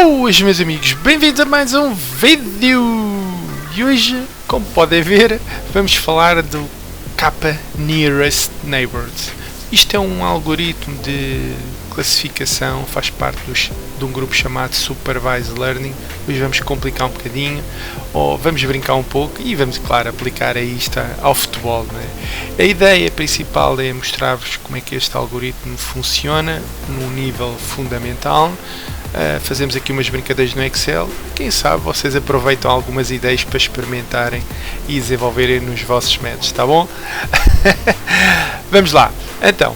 Boas, meus amigos, bem-vindos a mais um vídeo! E hoje, como podem ver, vamos falar do Kappa Nearest Neighbors. Isto é um algoritmo de classificação, faz parte de um grupo chamado Supervised Learning. Hoje vamos complicar um bocadinho, ou vamos brincar um pouco e vamos, claro, aplicar isto ao futebol, não é? A ideia principal é mostrar-vos como é que este algoritmo funciona num nível fundamental. Fazemos aqui umas brincadeiras no Excel. Quem sabe vocês aproveitam algumas ideias para experimentarem e desenvolverem nos vossos métodos, tá bom? Vamos lá. Então,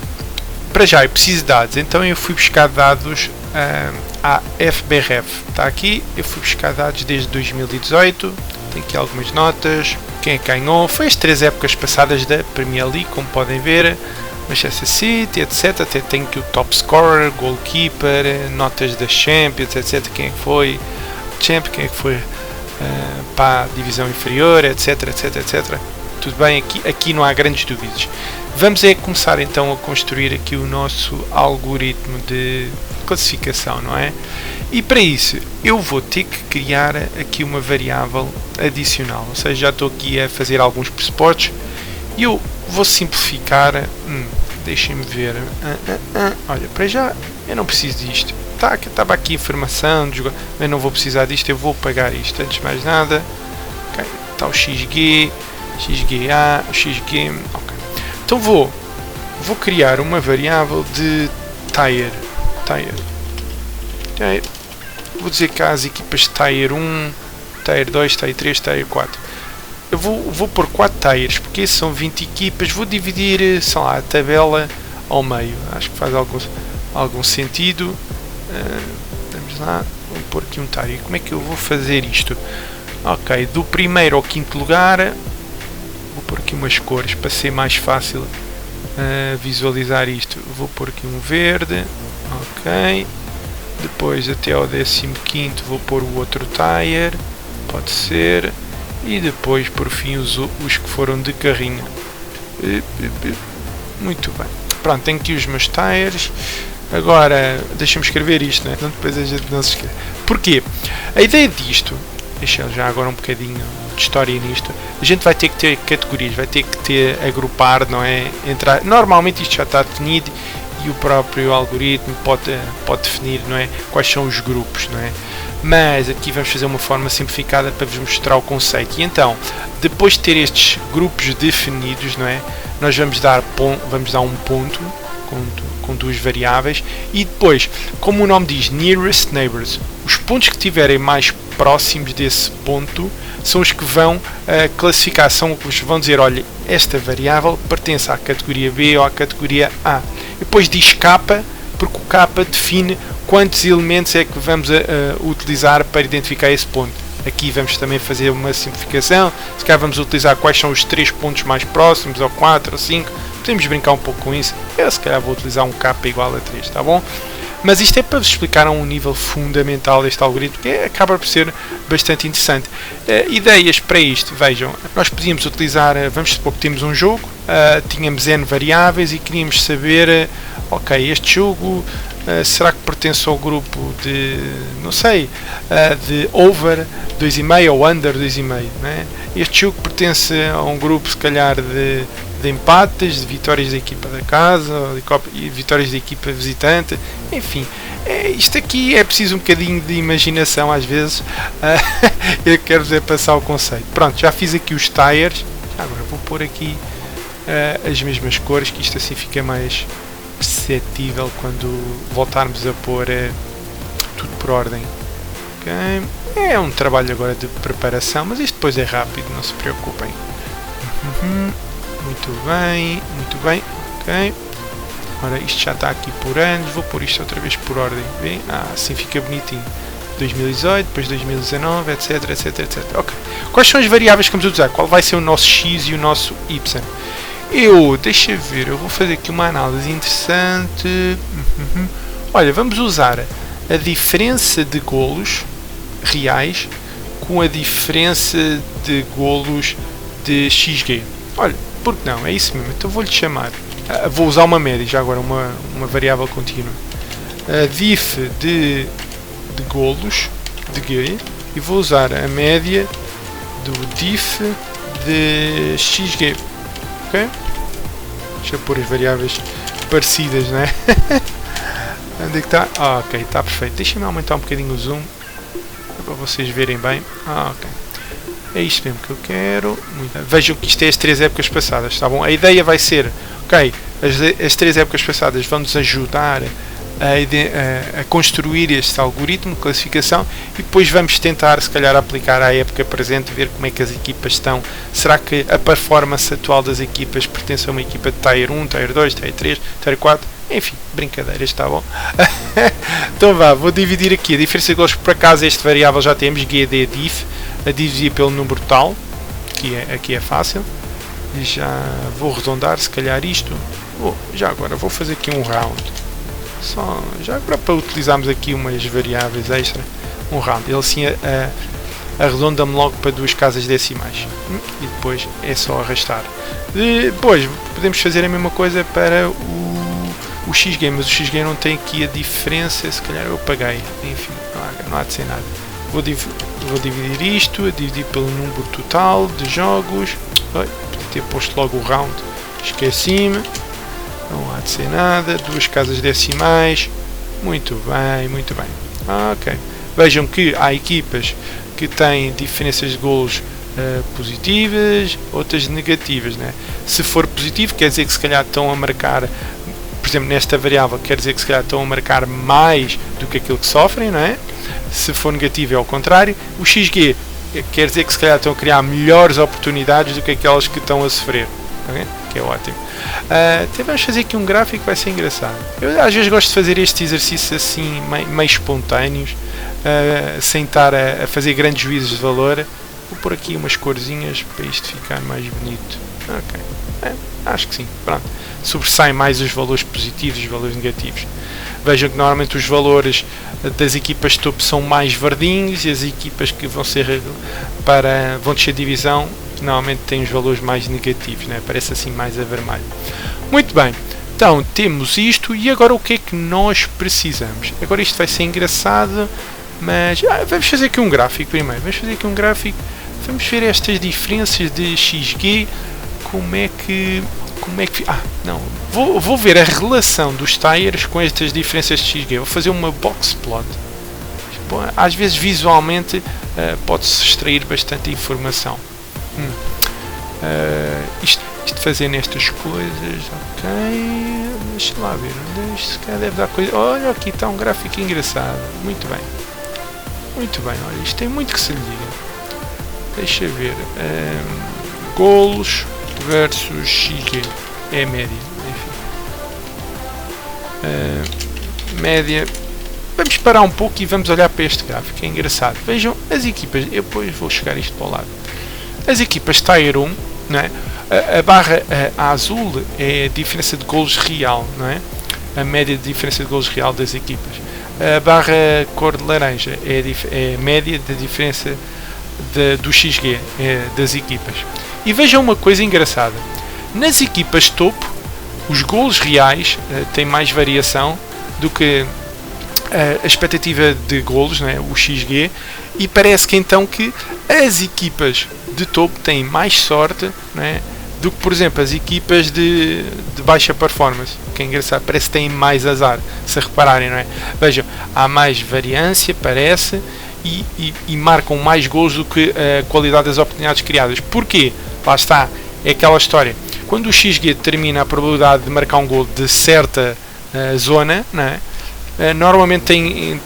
para já eu preciso de dados, então eu fui buscar dados à FBref. Está aqui, eu fui buscar dados desde 2018, tem aqui algumas notas, quem é que ganhou, foi as 3 épocas passadas da Premier League, como podem ver, Manchester City, etc. Até tenho aqui o top scorer, goalkeeper, notas das Champions, etc. Quem é que foi Champions, quem é que foi para a divisão inferior, etc, etc, etc. Tudo bem, aqui não há grandes dúvidas. Vamos começar então a construir aqui o nosso algoritmo de classificação, não é? E para isso eu vou ter que criar aqui uma variável adicional, ou seja, já estou aqui a fazer alguns pressupostos e eu vou simplificar. Deixem-me ver. Olha, para já eu não preciso disto. Estava aqui informação, eu não vou precisar disto, eu vou pagar isto. Antes de mais nada, okay. Está o XG, XGA, o XG. Okay. Então vou criar uma variável de Tier. Okay. Vou dizer que há as equipas de Tier 1, Tier 2, Tier 3, Tier 4. Eu vou pôr 4 tiers, porque são 20 equipas, vou dividir, sei lá, a tabela ao meio, acho que faz algum sentido. Vamos lá, vou pôr aqui um tier. Como é que eu vou fazer isto? Ok, do primeiro ao quinto lugar, vou pôr aqui umas cores para ser mais fácil visualizar isto. Vou pôr aqui um verde, ok. Depois até ao 15º vou pôr o outro tier, pode ser. E depois por fim os que foram de carrinho. Muito bem, pronto, tenho aqui os meus tires. Agora deixa-me escrever isto, né? Depois a gente não se esquece. Porquê? A ideia disto, deixa já agora um bocadinho de história nisto. A gente vai ter que ter categorias, vai ter que agrupar, não é? Normalmente isto já está definido e o próprio algoritmo pode definir, não é? Quais são os grupos, não é? Mas aqui vamos fazer uma forma simplificada para vos mostrar o conceito. E então, depois de ter estes grupos definidos, não é? Nós vamos dar um ponto com duas variáveis e depois, como o nome diz, Nearest Neighbors, os pontos que estiverem mais próximos desse ponto são os que vão classificar, são os que vão dizer, olha, esta variável pertence à categoria B ou à categoria A. E depois diz capa, porque o capa define quantos elementos é que vamos utilizar para identificar esse ponto. Aqui vamos também fazer uma simplificação, se calhar vamos utilizar quais são os 3 pontos mais próximos, ou 4 ou 5, podemos brincar um pouco com isso. Eu se calhar vou utilizar um capa igual a 3, tá bom? Mas isto é para vos explicar a um nível fundamental deste algoritmo, que acaba por ser bastante interessante. Ideias para isto, vejam, nós podíamos utilizar, vamos supor que temos um jogo, tínhamos N variáveis e queríamos saber, ok, este jogo será que pertence ao grupo de, não sei, de over 2,5 ou under 2,5, né? Este jogo pertence a um grupo, se calhar, de empates, de vitórias da equipa da casa, e vitórias da equipa visitante, enfim. Isto aqui é preciso um bocadinho de imaginação às vezes. Eu quero dizer, passar o conceito. Pronto, já fiz aqui os tires, agora vou pôr aqui as mesmas cores, que isto assim fica mais perceptível quando voltarmos a pôr tudo por ordem. Okay. É um trabalho agora de preparação, mas isto depois é rápido, não se preocupem. Muito bem, ok. Ora, isto já está aqui por anos, vou pôr isto outra vez por ordem, bem? Assim fica bonitinho. 2018, depois 2019, etc, etc, etc. Ok. Quais são as variáveis que vamos utilizar? Qual vai ser o nosso X e o nosso Y? Deixa ver, eu vou fazer aqui uma análise interessante. Olha, vamos usar a diferença de golos reais com a diferença de golos de XG. Olha, porque não? É isso mesmo. Então vou-lhe chamar. Vou usar uma média, já agora uma variável contínua. A diff de de golos de G e vou usar a média do diff de XG. Ok? Deixa eu pôr as variáveis parecidas, não é? Onde é que está? Ok, está perfeito. Deixa-me aumentar um bocadinho o zoom para vocês verem bem. Ok. É isto mesmo que eu quero. Vejam que isto é as 3 épocas passadas, tá bom? A ideia vai ser, ok, as 3 épocas passadas vão-nos ajudar a construir este algoritmo de classificação e depois vamos tentar, se calhar, aplicar à época presente, ver como é que as equipas estão. Será que a performance atual das equipas pertence a uma equipa de Tier 1, Tier 2, Tier 3, Tier 4? Enfim, brincadeiras, está bom? Então vá, vou dividir aqui a diferença de gols, por acaso este variável já temos, GDDIF, a dividir pelo número total, que aqui é fácil. E já vou arredondar, se calhar isto. Já agora vou fazer aqui um round. Só já agora para utilizarmos aqui umas variáveis extra, um round. Ele assim arredonda-me logo para 2 casas decimais. E depois é só arrastar. Depois podemos fazer a mesma coisa para o XG, mas o XG não tem aqui a diferença, se calhar eu apaguei. Enfim, não há de ser nada. Vou dividir isto, a dividir pelo número total de jogos. Podia ter posto logo o round, esqueci-me. Não há de ser nada, 2 casas decimais. Muito bem, muito bem. Ok. Vejam que há equipas que têm diferenças de golos positivas, outras negativas, né? Se for positivo, quer dizer que se calhar estão a marcar, por exemplo, nesta variável, quer dizer que se calhar estão a marcar mais do que aquilo que sofrem, não é? Se for negativo é ao contrário. O XG quer dizer que se calhar estão a criar melhores oportunidades do que aquelas que estão a sofrer, okay? Que é ótimo. Então vamos fazer aqui um gráfico, vai ser engraçado. Eu às vezes gosto de fazer estes exercícios assim meio espontâneos, sem estar a fazer grandes juízos de valor. Vou pôr aqui umas corzinhas para isto ficar mais bonito. Ok, acho que sim. Pronto. Sobressaem mais os valores positivos e os valores negativos. Vejam que normalmente os valores das equipas de topo são mais verdinhos e as equipas que vão descer divisão normalmente têm os valores mais negativos, né? Parece assim mais a vermelho. Muito bem, então temos isto e agora o que é que nós precisamos? Agora isto vai ser engraçado, mas vamos fazer aqui um gráfico primeiro. Vamos fazer aqui um gráfico, vamos ver estas diferenças de XG, como é que vou ver a relação dos tires com estas diferenças de XG. Vou fazer uma box plot. Às vezes visualmente pode-se extrair bastante informação. Isto fazer nestas coisas, ok. Deixa lá ver, se calhar deve dar coisa. Olha, aqui está um gráfico engraçado. Muito bem, olha, isto tem muito que se lhe diga. Deixa ver, golos versus XG é a média, enfim. Média. Vamos parar um pouco e vamos olhar para este gráfico, é engraçado. Vejam as equipas, eu depois vou chegar isto para o lado. As equipas Tier 1, não é? A barra azul é a diferença de golos real, não é? A média de diferença de golos real das equipas. A barra cor de laranja é a média da diferença do XG das equipas. E vejam uma coisa engraçada. Nas equipas topo, os golos reais têm mais variação do que a expectativa de golos, né, o XG, e parece que então que as equipas de topo têm mais sorte, né, do que, por exemplo, as equipas de baixa performance, que é engraçado, parece que têm mais azar, se repararem, não é? Vejam, há mais variância, parece, e marcam mais golos do que a qualidade das oportunidades criadas. Porquê? Lá está, é aquela história. Quando o XG determina a probabilidade de marcar um gol de certa zona, não é? Normalmente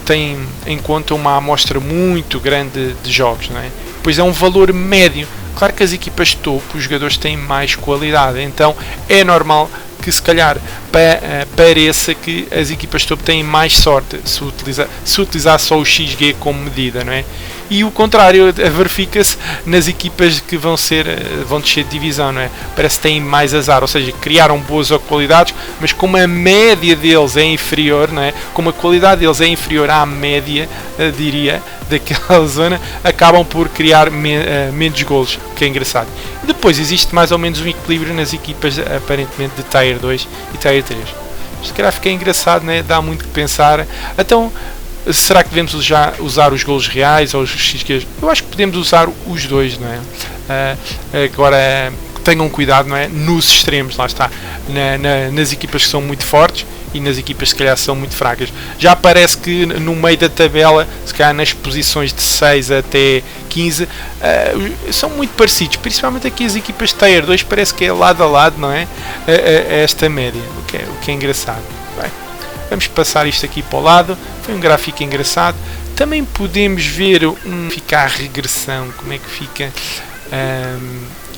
tem em conta uma amostra muito grande de jogos, não é? Pois é um valor médio. Claro que as equipas de topo, os jogadores têm mais qualidade, então é normal que se calhar pareça que as equipas de topo têm mais sorte se utilizar só o XG como medida, não é? E o contrário verifica-se nas equipas que vão descer de divisão, não é? Parece que têm mais azar, ou seja, criaram boas qualidades, mas como a média deles é inferior, não é? Como a qualidade deles é inferior à média, diria, daquela zona, acabam por criar menos golos, que é engraçado. E depois existe mais ou menos um equilíbrio nas equipas aparentemente de Tier 2 e Tier 3. Este gráfico é engraçado, né? Dá muito que pensar. Então, será que devemos usar os golos reais ou os XGs? Eu acho que podemos usar os dois, não é? Agora, tenham cuidado, não é? Nos extremos, lá está, nas equipas que são muito fortes e nas equipas que se calhar são muito fracas. Já parece que no meio da tabela, se calhar nas posições de 6 até 15, são muito parecidos, principalmente aqui as equipas de Tier 2, parece que é lado a lado, não é? Esta média, o que é engraçado. Bem, vamos passar isto aqui para o lado, foi um gráfico engraçado. Também podemos ver ficar a regressão, como é que fica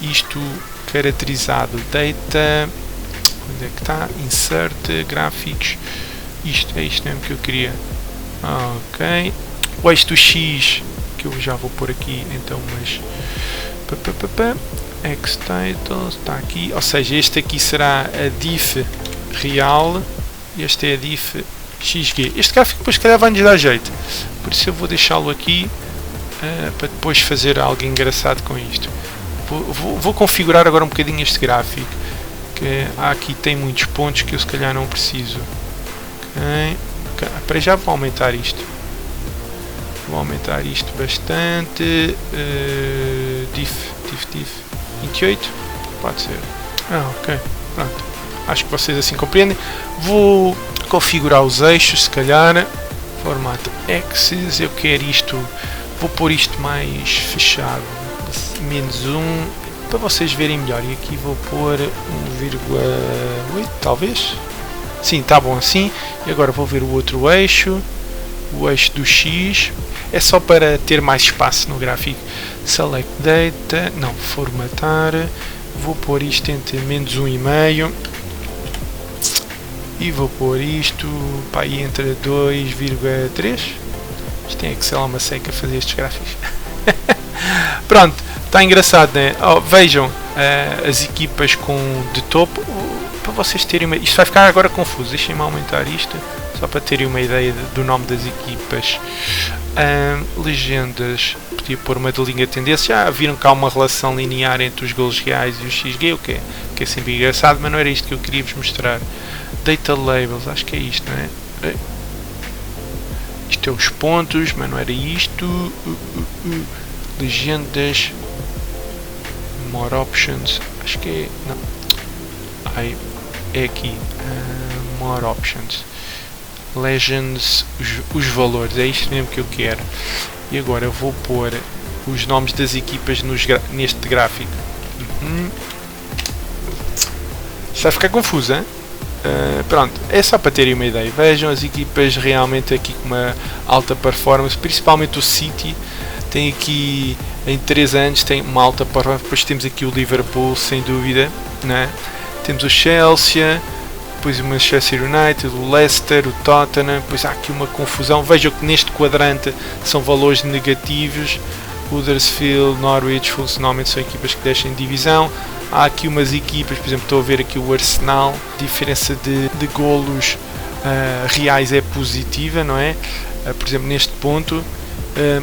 isto caracterizado, data, onde é que está, insert, gráficos, isto é isto mesmo que eu queria, ok, o eixo do X, que eu já vou pôr aqui, então, mas, X-Titles, está aqui, ou seja, este aqui será a diff real, este é a diff XG, este gráfico depois se calhar vai-nos dar jeito, por isso eu vou deixá-lo aqui, para depois fazer algo engraçado com isto. Vou configurar agora um bocadinho este gráfico, que aqui tem muitos pontos que eu se calhar não preciso. Okay. Para já vou aumentar isto. Vou aumentar isto bastante. Diff 28, pode ser. Ok, pronto. Acho que vocês assim compreendem. Vou configurar os eixos, se calhar. Formato Axis, eu quero isto. Vou pôr isto mais fechado. -1 para vocês verem melhor, e aqui vou pôr 1,8 talvez, sim, está bom assim. E agora vou ver o outro eixo, o eixo do X, é só para ter mais espaço no gráfico. Select data, não, formatar, vou pôr isto entre -1,5 e vou pôr isto para aí entre 2,3. Isto tem Excel uma seca fazer estes gráficos. Pronto, está engraçado, né? Vejam as equipas de topo, para vocês terem isto vai ficar agora confuso, deixem-me aumentar isto só para terem uma ideia do nome das equipas. Legendas, podia pôr uma de linha de tendência. Já viram que há uma relação linear entre os golos reais e os XG, o que é sempre engraçado, mas não era isto que eu queria vos mostrar. Data labels, acho que é isto, não é? Isto é os pontos, mas não era isto. Legendas, more options, acho que é, não, é aqui, more options, legends, os valores, é isto mesmo que eu quero. E agora eu vou pôr os nomes das equipas neste gráfico. Isto vai ficar confuso, hein? Pronto, é só para terem uma ideia. Vejam as equipas realmente aqui com uma alta performance, principalmente o City. Tem aqui em 3 anos tem uma alta performance. Depois temos aqui o Liverpool, sem dúvida, né? Temos o Chelsea, depois o Manchester United, o Leicester, o Tottenham. Depois há aqui uma confusão. Vejam que neste quadrante são valores negativos. Huddersfield, Norwich, Fulham, normalmente são equipas que descem de divisão. Há aqui umas equipas, por exemplo, estou a ver aqui o Arsenal, a diferença de golos reais é positiva, não é? Por exemplo, neste ponto,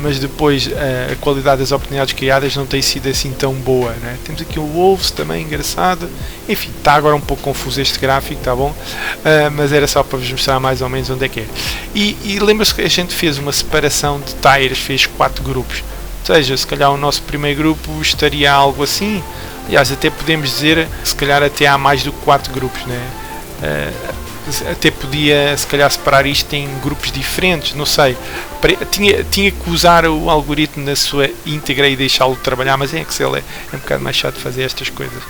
mas depois a qualidade das oportunidades criadas não tem sido assim tão boa, não é? Temos aqui o Wolves também, engraçado. Enfim, está agora um pouco confuso este gráfico, tá bom? Mas era só para vos mostrar mais ou menos onde é que é. E lembra-se que a gente fez uma separação de tiers, fez 4 grupos. Ou seja, se calhar o nosso primeiro grupo estaria algo assim. Aliás, até podemos dizer, se calhar até há mais do que 4 grupos, né? Até podia, se calhar, separar isto em grupos diferentes, não sei. Tinha que usar o algoritmo na sua íntegra e deixá-lo trabalhar, mas em Excel é um bocado mais chato fazer estas coisas.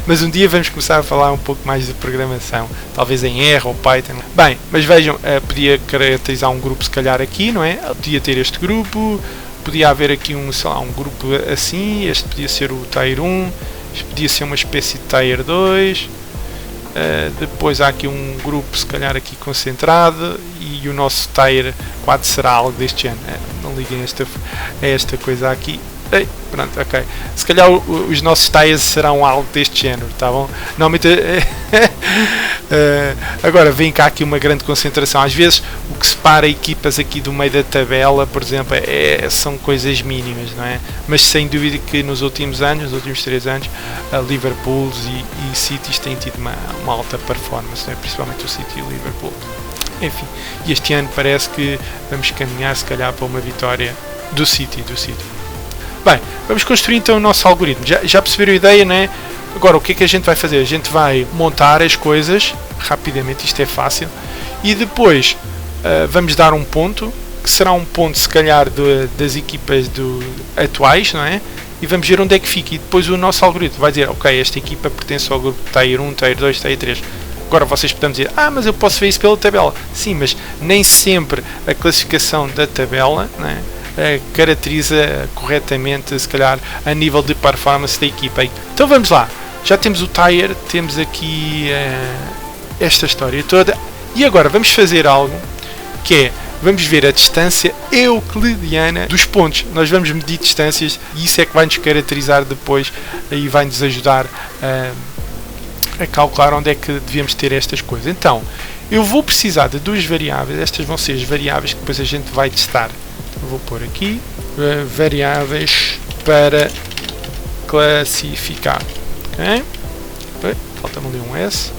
Mas um dia vamos começar a falar um pouco mais de programação, talvez em R ou Python. Bem, mas vejam, podia caracterizar um grupo, se calhar, aqui, não é? Podia ter este grupo. Podia haver aqui sei lá, um grupo assim, este podia ser o Tier 1, este podia ser uma espécie de Tier 2, depois há aqui um grupo se calhar aqui concentrado e o nosso Tier 4 será algo deste género. Não liguem a esta coisa aqui. Ei, pronto, ok. Se calhar os nossos tiers serão algo deste género, tá bom? Normalmente agora vem cá aqui uma grande concentração. Às vezes o que separa equipas aqui do meio da tabela, por exemplo, são coisas mínimas, não é? Mas sem dúvida que nos últimos anos, nos últimos 3 anos, a Liverpool e Cities têm tido uma alta performance, não é? Principalmente o City e o Liverpool. enfim, e este ano parece que vamos caminhar se calhar para uma vitória do City. Bem, vamos construir então o nosso algoritmo. Já perceberam a ideia, né? Agora, o que é que a gente vai fazer? A gente vai montar as coisas rapidamente, isto é fácil, e depois vamos dar um ponto, que será um ponto se calhar das equipas atuais, não é? E vamos ver onde é que fica, e depois o nosso algoritmo vai dizer, ok, esta equipa pertence ao grupo Tier 1, Tier 2, Tier 3. Agora vocês podem dizer, mas eu posso ver isso pela tabela. Sim, mas nem sempre a classificação da tabela, não é? Caracteriza corretamente, se calhar, a nível de performance da equipa. Então vamos lá, já temos o Tier, temos aqui esta história toda, e agora vamos fazer algo que é, vamos ver a distância euclidiana dos pontos. Nós vamos medir distâncias e isso é que vai nos caracterizar depois e vai nos ajudar a calcular onde é que devemos ter estas coisas. Então, eu vou precisar de duas variáveis, estas vão ser as variáveis que depois a gente vai testar. Eu vou pôr aqui variáveis para classificar. Ok? Falta-me ali um S.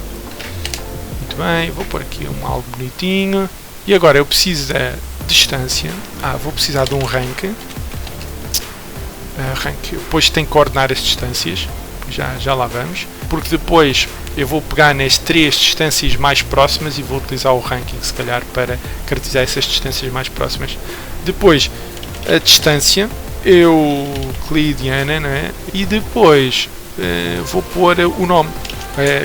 Muito bem, vou pôr aqui algo bonitinho. E agora eu preciso da distância. Vou precisar de um rank. Depois tem que coordenar as distâncias. Já lá vamos. Porque depois eu vou pegar nas 3 distâncias mais próximas e vou utilizar o ranking, se calhar, para caracterizar essas distâncias mais próximas. Depois a distância euclidiana, não é? E depois vou pôr o nome,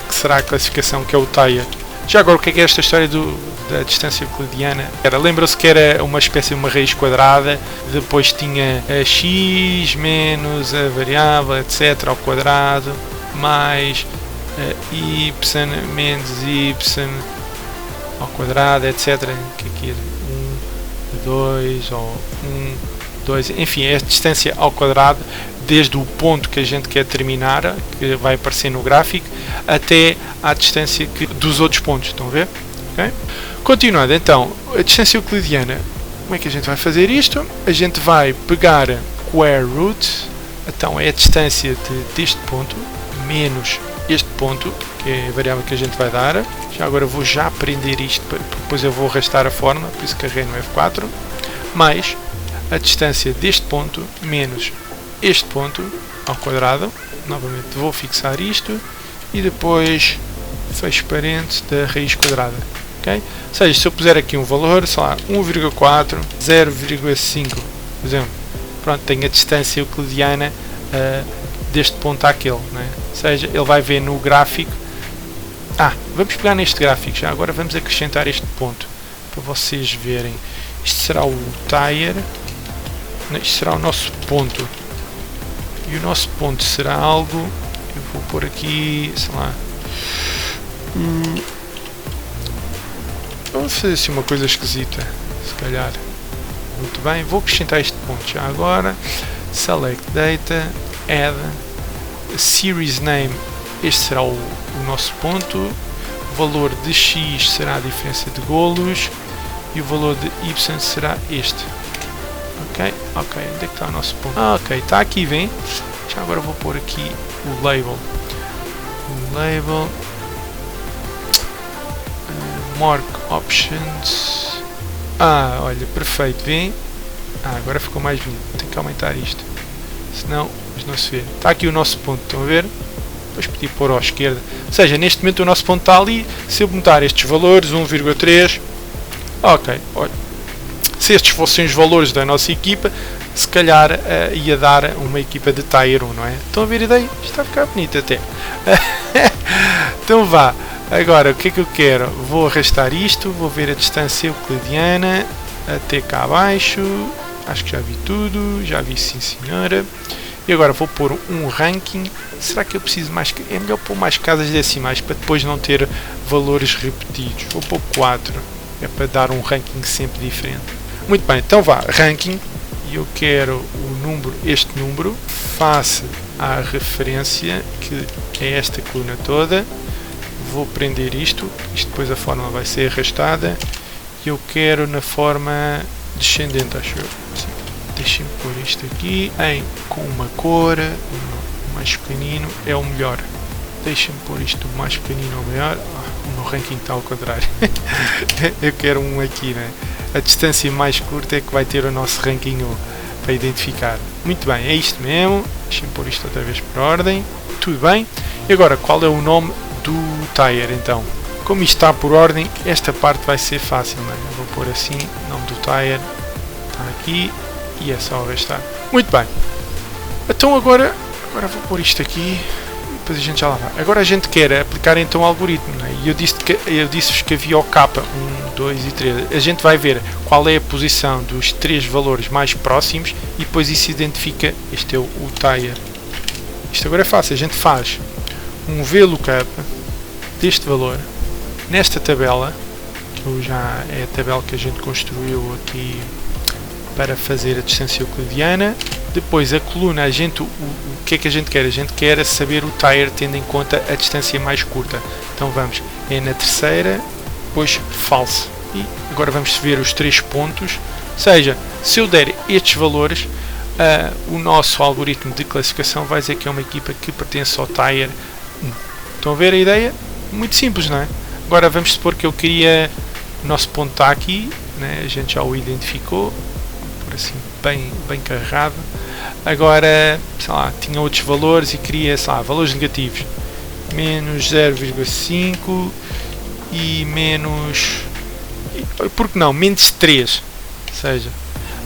que será a classificação, que é o Tier. Já agora, o que é esta história da distância euclidiana? Lembra-se que era uma espécie de uma raiz quadrada, depois tinha a x menos a variável, etc, ao quadrado, mais y menos y ao quadrado, etc. Que aqui é 1, 2, ou 1, 2, enfim, é a distância ao quadrado, desde o ponto que a gente quer terminar, que vai aparecer no gráfico, até à distância dos outros pontos. Estão a ver? Okay? Continuando, então, a distância euclidiana. Como é que a gente vai fazer isto? A gente vai pegar square root, então é a distância deste ponto, menos este ponto, que é a variável que a gente vai dar. Já agora vou aprender isto, depois eu vou arrastar a forma, por isso carreguei no F4, mais a distância deste ponto, menos este ponto, ao quadrado. Novamente vou fixar isto, e depois fecho parênteses da raiz quadrada. Okay? Ou seja, se eu puser aqui um valor, sei lá, 1,4, 0,5, por exemplo, pronto, tenho a distância euclidiana deste ponto àquele, né? Ou seja, ele vai ver no gráfico. Vamos pegar neste gráfico, já agora vamos acrescentar este ponto, para vocês verem. Isto será o Tier, isto será o nosso ponto, e o nosso ponto será algo, eu vou pôr aqui, sei lá, vamos fazer assim uma coisa esquisita, se calhar. Muito bem, vou acrescentar este ponto já agora. Select Data, Add, Series Name, este será o nosso ponto. O valor de X será a diferença de golos e o valor de Y será este. Ok, onde é que está o nosso ponto? Ok, está aqui, vem. Já agora vou pôr aqui o label. Mark Options. Olha, perfeito, vem. Agora ficou mais bonito. Tenho que aumentar isto, senão não se vê. Está aqui o nosso ponto, estão a ver? Depois podia pôr à esquerda. Ou seja, neste momento o nosso ponto está ali. Se eu botar estes valores, 1,3, ok, olha, se estes fossem os valores da nossa equipa, se calhar ia dar uma equipa de Tier 1, não é? Estão a ver a ideia? Isto está a ficar bonito até. Então vá. Agora, o que é que eu quero? Vou arrastar isto, vou ver a distância euclidiana até cá abaixo. Acho que já vi tudo, já vi, sim senhora. E agora vou pôr um ranking. Será que eu preciso mais? É melhor pôr mais casas decimais para depois não ter valores repetidos. Vou pôr 4, é para dar um ranking sempre diferente. Muito bem, então vá, ranking. E eu quero o número, este número, face à referência, que é esta coluna toda. Vou prender isto depois a forma vai ser arrastada. E eu quero na forma descendente, acho eu. Deixem-me pôr isto aqui com uma cor mais pequenino, é o melhor. Deixa-me pôr isto mais pequenino ou maior. O meu ranking está ao contrário. Eu quero um aqui, né? A distância mais curta é que vai ter o nosso ranking para identificar. Muito bem, é isto mesmo. Deixa-me pôr isto outra vez por ordem. Tudo bem. E agora, qual é o nome do tire então? Como isto está por ordem, esta parte vai ser fácil, né? Eu vou pôr assim, nome do tire está aqui e é só arrastar. Muito bem. Então agora vou pôr isto aqui. Depois a gente já lá vai. Agora a gente quer aplicar então o algoritmo, né? E eu disse-vos que havia o K 1, 2 e 3. A gente vai ver qual é a posição dos 3 valores mais próximos e depois isso identifica, este é o tire. Isto agora é fácil, a gente faz um VLOOKUP deste valor nesta tabela, que já é a tabela que a gente construiu aqui para fazer a distância euclidiana. Depois a coluna, o que é que a gente quer? A gente quer saber o tire tendo em conta a distância mais curta. Então vamos, é na terceira, depois false. E agora vamos ver os 3 pontos. Ou seja, se eu der estes valores, o nosso algoritmo de classificação vai dizer que é uma equipa que pertence ao tire 1. Estão a ver a ideia? Muito simples, não é? Agora vamos supor que eu queria, o nosso ponto está aqui, né? A gente já o identificou, por assim, bem carregado. Agora, sei lá, tinha outros valores e queria, sei lá, valores negativos. Menos 0,5 e menos... por que não? Menos 3. Ou seja,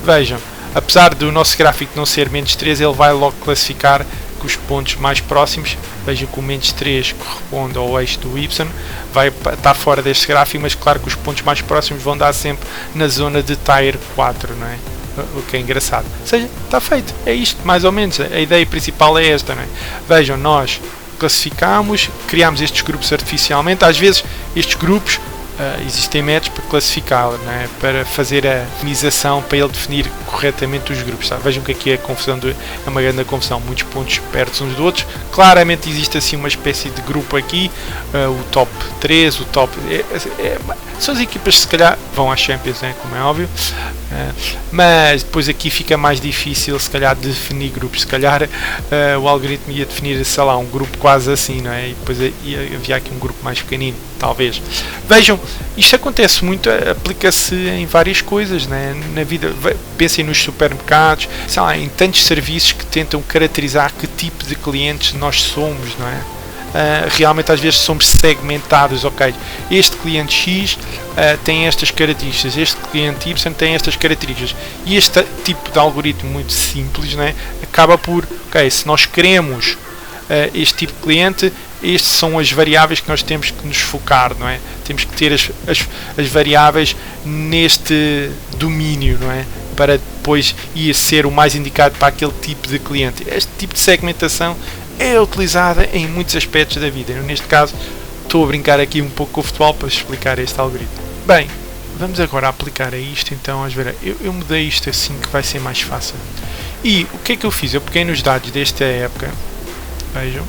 vejam, apesar do nosso gráfico não ser menos 3, ele vai logo classificar que os pontos mais próximos, vejam que o menos 3 corresponde ao eixo do Y, vai estar fora deste gráfico, mas claro que os pontos mais próximos vão dar sempre na zona de Tire 4, não é? O que é engraçado. Ou seja, está feito. É isto, mais ou menos. A ideia principal é esta, não é? Vejam, nós classificamos, criamos estes grupos artificialmente. Às vezes, estes grupos, existem métodos para classificá-los, não é? Para fazer a otimização, para ele definir corretamente os grupos. Tá? Vejam que aqui a confusão é uma grande confusão. Muitos pontos perto uns dos outros. Claramente existe assim uma espécie de grupo aqui. O top 3, o top... são as equipas que se calhar vão às Champions, né? Como é óbvio. Mas depois aqui fica mais difícil se calhar definir grupos. Se calhar o algoritmo ia definir, sei lá, um grupo quase assim, não é? E depois havia aqui um grupo mais pequenino, talvez. Vejam, isto acontece muito, aplica-se em várias coisas, né? Na vida. Pensem nos supermercados, sei lá, em tantos serviços que tentam caracterizar que tipo de clientes nós somos, não é? Realmente às vezes somos segmentados, ok, este cliente X tem estas características, este cliente Y tem estas características, e este tipo de algoritmo muito simples, né, acaba por, ok, se nós queremos este tipo de cliente, estas são as variáveis que nós temos que nos focar, não é? Temos que ter as variáveis neste domínio, não é? Para depois ir ser o mais indicado para aquele tipo de cliente. Este tipo de segmentação é utilizada em muitos aspectos da vida. Eu, neste caso, estou a brincar aqui um pouco com o futebol para explicar este algoritmo. Bem, vamos agora aplicar a isto. Então, às vezes, eu mudei isto assim que vai ser mais fácil. E o que é que eu fiz? Eu peguei nos dados desta época, vejam,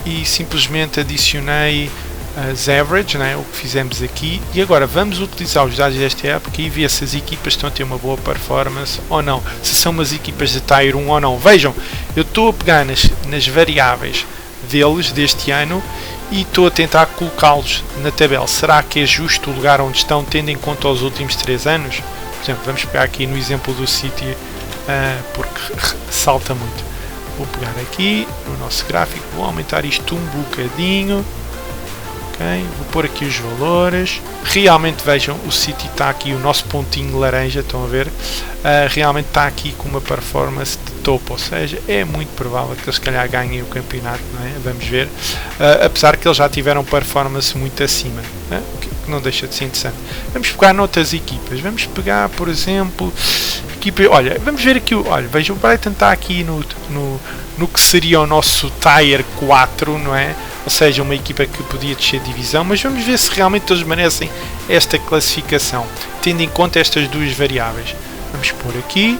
e simplesmente adicionei as average, né, o que fizemos aqui, e agora vamos utilizar os dados desta época e ver se as equipas estão a ter uma boa performance ou não, se são umas equipas de Tier 1 ou não. Vejam, eu estou a pegar nas variáveis deles deste ano e estou a tentar colocá-los na tabela. Será que é justo o lugar onde estão, tendo em conta os últimos 3 anos? Por exemplo, vamos pegar aqui no exemplo do City, porque salta muito. Vou pegar aqui no nosso gráfico, vou aumentar isto um bocadinho. Okay, vou pôr aqui os valores. Realmente vejam, o City está aqui, o nosso pontinho laranja, estão a ver? Realmente está aqui com uma performance de topo, ou seja, é muito provável que eles se calhar ganhem o campeonato, não é? Vamos ver. Apesar que eles já tiveram performance muito acima, né? O que não deixa de ser interessante. Vamos pegar noutras equipas. Vamos pegar, por exemplo, olha, vamos ver aqui, olha, vejam, o Brighton está aqui no que seria o nosso Tier 4, não é? Ou seja, uma equipa que podia descer de divisão, mas vamos ver se realmente eles merecem esta classificação, tendo em conta estas duas variáveis. Vamos pôr aqui,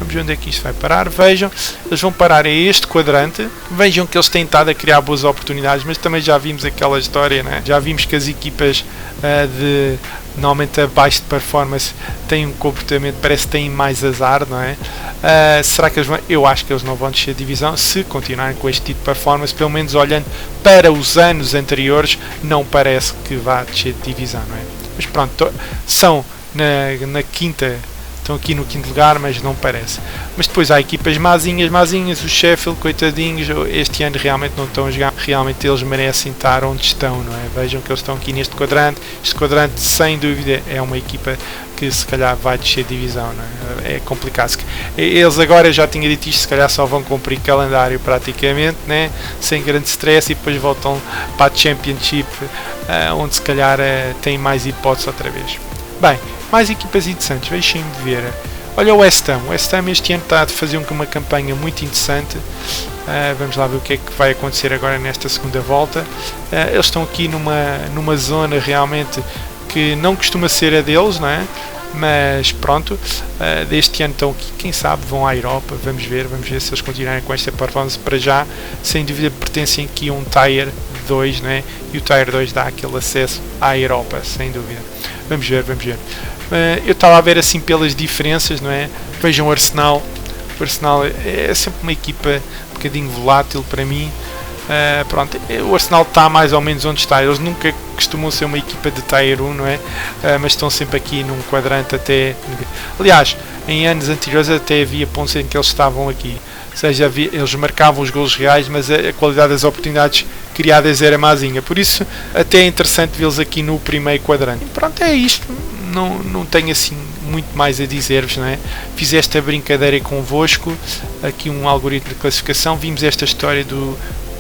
Vamos ver onde é que isto vai parar. Vejam, eles vão parar a este quadrante. Vejam que eles têm estado a criar boas oportunidades, mas também já vimos aquela história, né? Já vimos que as equipas normalmente abaixo de performance têm um comportamento, parece que têm mais azar, não é? Será que eles vão? Eu acho que eles não vão descer de divisão se continuarem com este tipo de performance, pelo menos olhando para os anos anteriores, não parece que vá descer de divisão, não é? Mas pronto, são na quinta, estão aqui no quinto lugar, mas não parece. Mas depois há equipas mazinhas, o Sheffield, coitadinhos, este ano realmente não estão a jogar, realmente eles merecem estar onde estão, não é? Vejam que eles estão aqui neste quadrante, este quadrante sem dúvida é uma equipa que se calhar vai descer de divisão, não é? É complicado. Eles agora, eu já tinha dito isto, se calhar só vão cumprir calendário praticamente, né? Sem grande stress, e depois voltam para a Championship, onde se calhar têm mais hipóteses outra vez. Bem, mais equipas interessantes, deixem-me ver. Olha o West Ham este ano está a fazer uma campanha muito interessante. Vamos lá ver o que é que vai acontecer agora nesta segunda volta. Eles estão aqui numa zona realmente que não costuma ser a deles, não é? Mas pronto, deste ano estão aqui, quem sabe vão à Europa, vamos ver se eles continuarem com esta performance. Para já, sem dúvida pertencem aqui a um Tier 2, né? E o Tier 2 dá aquele acesso à Europa, sem dúvida. Vamos ver. Eu estava a ver assim pelas diferenças, não é? Vejam o Arsenal é sempre uma equipa um bocadinho volátil para mim. Pronto, o Arsenal está mais ou menos onde está. Eles nunca costumam ser uma equipa de Tier 1, não é? Mas estão sempre aqui num quadrante até... Aliás, em anos anteriores até havia pontos em que eles estavam aqui. Ou seja, eles marcavam os golos reais, mas a qualidade das oportunidades criadas era mazinha. Por isso, até é interessante vê-los aqui no primeiro quadrante. E pronto, é isto. Não tenho assim muito mais a dizer-vos, não é? Fiz esta brincadeira convosco, aqui um algoritmo de classificação. Vimos esta história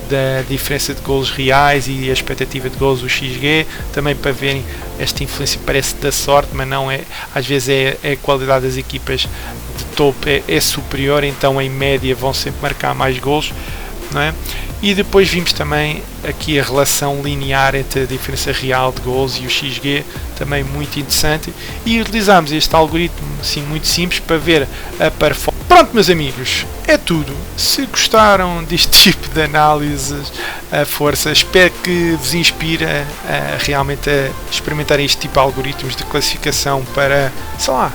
da diferença de golos reais e a expectativa de golos do XG, também para verem esta influência, parece da sorte, mas não é. Às vezes é a qualidade das equipas de topo é superior, então em média vão sempre marcar mais golos, não é? E depois vimos também aqui a relação linear entre a diferença real de gols e o XG, também muito interessante, e utilizamos este algoritmo assim muito simples para ver a performance. Pronto, meus amigos, é tudo. Se gostaram deste tipo de análises, a força, espero que vos inspire realmente a experimentar este tipo de algoritmos de classificação para, sei lá,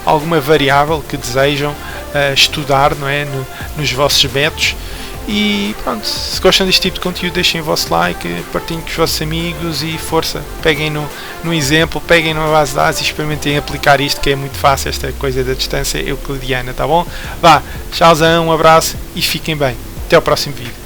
alguma variável que desejam estudar, não é, nos vossos métodos. E pronto, se gostam deste tipo de conteúdo, deixem o vosso like, partilhem com os vossos amigos e força, peguem no exemplo, peguem numa base de dados e experimentem aplicar isto, que é muito fácil, esta coisa da distância euclidiana, tá bom? Vá, tchauzão, um abraço e fiquem bem. Até ao próximo vídeo.